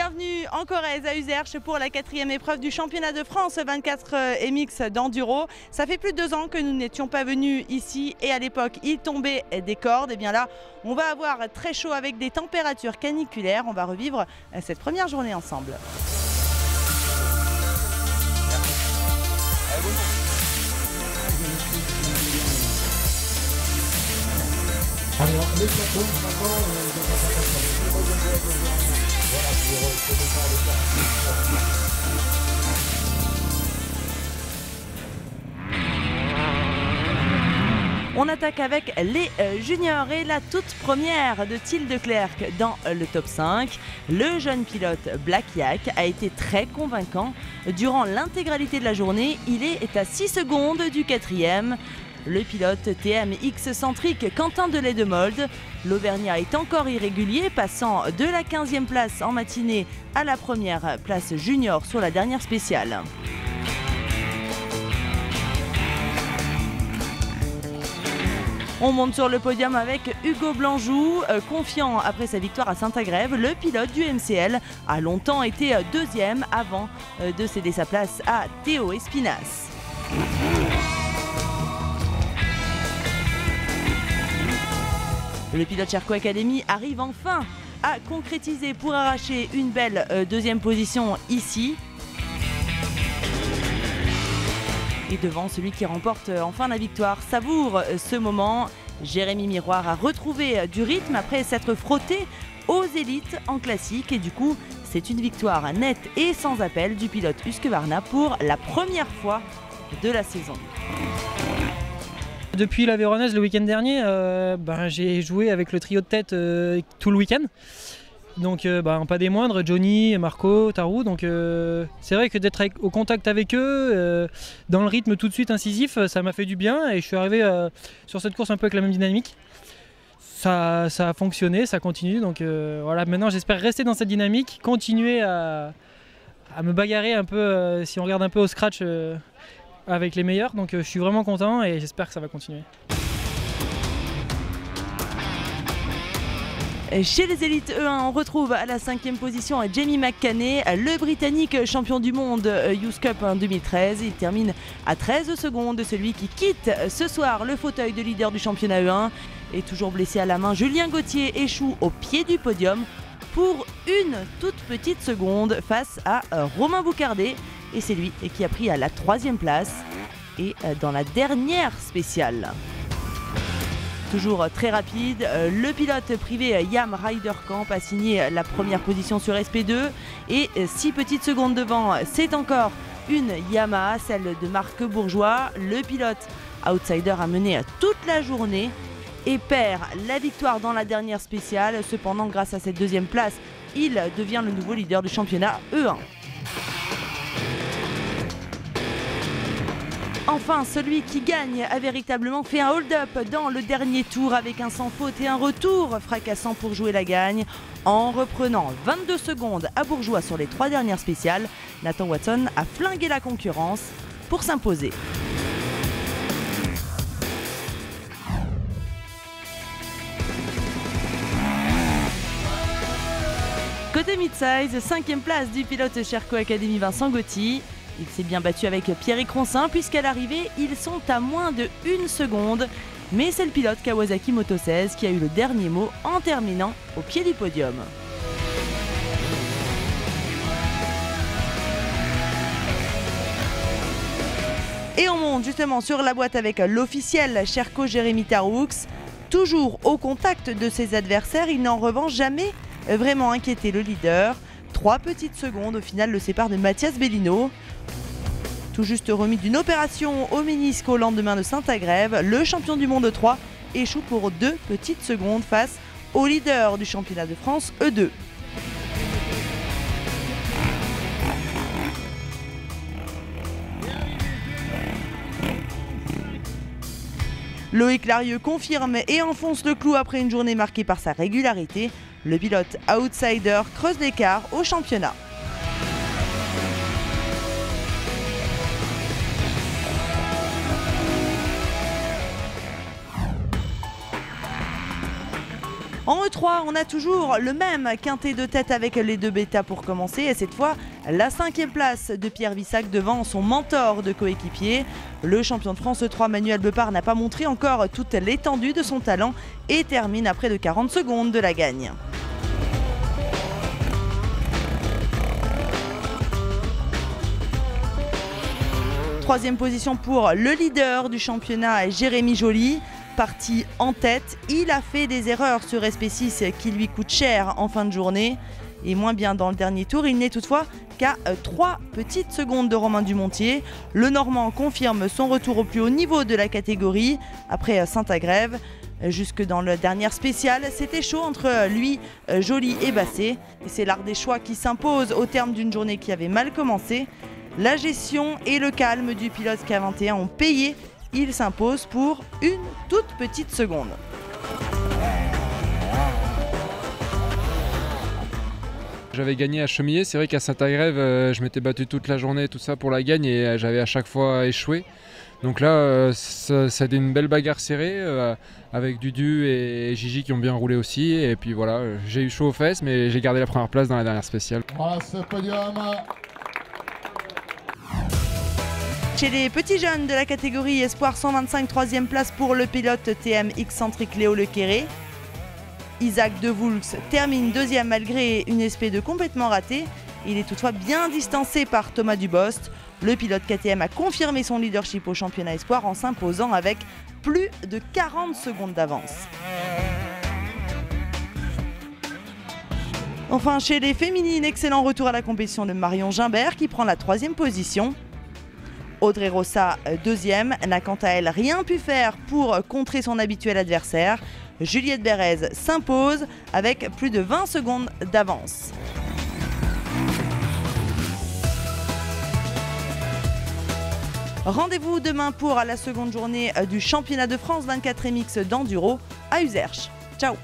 bienvenue en Corrèze à Uzerche pour la 4e épreuve du championnat de France 24 MX d'enduro. Ça fait plus de 2 ans que nous n'étions pas venus ici et à l'époque il tombait des cordes. Et bien là on va avoir très chaud avec des températures caniculaires. On va revivre cette première journée ensemble. Alors, les plateaux, maintenant, on attaque avec les juniors et la toute première de Thiel de Clercq dans le top 5. Le jeune pilote Black Yak a été très convaincant. Durant l'intégralité de la journée, il est à 6 secondes du 4e. Le pilote TMX centrique Quentin Delay-de-Mold. L'Auvergnat est encore irrégulier, passant de la 15e place en matinée à la première place junior sur la dernière spéciale. On monte sur le podium avec Hugo Blanjou, confiant après sa victoire à Saint-Agrève. Le pilote du MCL a longtemps été 2e avant de céder sa place à Théo Espinas. Le pilote Sherco Academy arrive enfin à concrétiser pour arracher une belle 2e position ici. Et devant celui qui remporte enfin la victoire, savoure ce moment. Jérémy Miroir a retrouvé du rythme après s'être frotté aux élites en classique. Et du coup, c'est une victoire nette et sans appel du pilote Husqvarna pour la première fois de la saison. Depuis la Véronèse le week-end dernier, j'ai joué avec le trio de tête tout le week-end. Donc pas des moindres, Johnny, Marco, Tarou. Donc c'est vrai que d'être au contact avec eux, dans le rythme tout de suite incisif, ça m'a fait du bien. Et je suis arrivé sur cette course un peu avec la même dynamique. Ça a fonctionné, ça continue. Donc voilà, maintenant j'espère rester dans cette dynamique, continuer à me bagarrer un peu, si on regarde un peu au scratch, avec les meilleurs, donc je suis vraiment content et j'espère que ça va continuer. Chez les élites E1, on retrouve à la 5e position Jamie McCanney, le Britannique champion du monde Youth Cup en 2013. Il termine à 13 secondes de celui qui quitte ce soir le fauteuil de leader du championnat E1. Et toujours blessé à la main, Julien Gauthier échoue au pied du podium pour une toute petite seconde face à Romain Boucardet. Et c'est lui qui a pris à la 3e place et dans la dernière spéciale. Toujours très rapide, le pilote privé Yam Ryder Camp a signé la première position sur SP2 et 6 petites secondes devant, c'est encore une Yamaha, celle de Marc Bourgeois. Le pilote outsider a mené toute la journée et perd la victoire dans la dernière spéciale. Cependant, grâce à cette 2e place, il devient le nouveau leader du championnat E1. Enfin, celui qui gagne a véritablement fait un hold-up dans le dernier tour avec un sans faute et un retour fracassant pour jouer la gagne. En reprenant 22 secondes à Bourgeois sur les 3 dernières spéciales, Nathan Watson a flingué la concurrence pour s'imposer. Côté mid-size, 5e place du pilote Sherco Academy Vincent Gauthier. Il s'est bien battu avec Pierrick Roncin puisqu'à l'arrivée, ils sont à moins de 1 seconde. Mais c'est le pilote Kawasaki Moto 16 qui a eu le dernier mot en terminant au pied du podium. Et on monte justement sur la boîte avec l'officiel Sherco Jérémy Taroux. Toujours au contact de ses adversaires, il n'a en revanche jamais vraiment inquiété le leader. 3 petites secondes au final le séparent de Mathias Bellino. Tout juste remis d'une opération au ménisque au lendemain de Saint-Agrève, le champion du monde 3 échoue pour 2 petites secondes face au leader du championnat de France E2. Loïc Larieux confirme et enfonce le clou après une journée marquée par sa régularité. Le pilote outsider creuse l'écart au championnat. En E3, on a toujours le même quintet de tête avec les 2 bêtas pour commencer. Et cette fois, la 5e place de Pierre Vissac devant son mentor de coéquipier. Le champion de France E3, Manuel Beupart, n'a pas montré encore toute l'étendue de son talent et termine à près de 40 secondes de la gagne. Troisième position pour le leader du championnat, Jérémy Joly. Parti en tête, il a fait des erreurs sur SP6 qui lui coûtent cher en fin de journée. Et moins bien dans le dernier tour, il n'est toutefois qu'à 3 petites secondes de Romain Dumontier. Le Normand confirme son retour au plus haut niveau de la catégorie après Saint-Agrève. Jusque dans le dernier spécial, c'était chaud entre lui, Joly et Basset. Et c'est l'art des choix qui s'impose au terme d'une journée qui avait mal commencé. La gestion et le calme du pilote K21 ont payé. Il s'impose pour une toute petite seconde. J'avais gagné à Chemillé, c'est vrai qu'à Saint-Agrève, je m'étais battu toute la journée, tout ça pour la gagne et j'avais à chaque fois échoué. Donc là, ça a été une belle bagarre serrée avec Dudu et Gigi qui ont bien roulé aussi. Et puis voilà, j'ai eu chaud aux fesses, mais j'ai gardé la première place dans la dernière spéciale. Voilà ce podium. Chez les petits jeunes de la catégorie Espoir 125, 3e place pour le pilote TM excentrique Léo Lequéré. Isaac Devoulx termine 2e malgré une SP2 complètement ratée. Il est toutefois bien distancé par Thomas Dubost. Le pilote KTM a confirmé son leadership au championnat Espoir en s'imposant avec plus de 40 secondes d'avance. Enfin, chez les féminines, excellent retour à la compétition de Marion Gimbert qui prend la 3e position. Audrey Rossa, 2e, n'a quant à elle rien pu faire pour contrer son habituel adversaire. Juliette Bérez s'impose avec plus de 20 secondes d'avance. Rendez-vous demain pour la seconde journée du championnat de France 24 MX d'enduro à Uzerche. Ciao!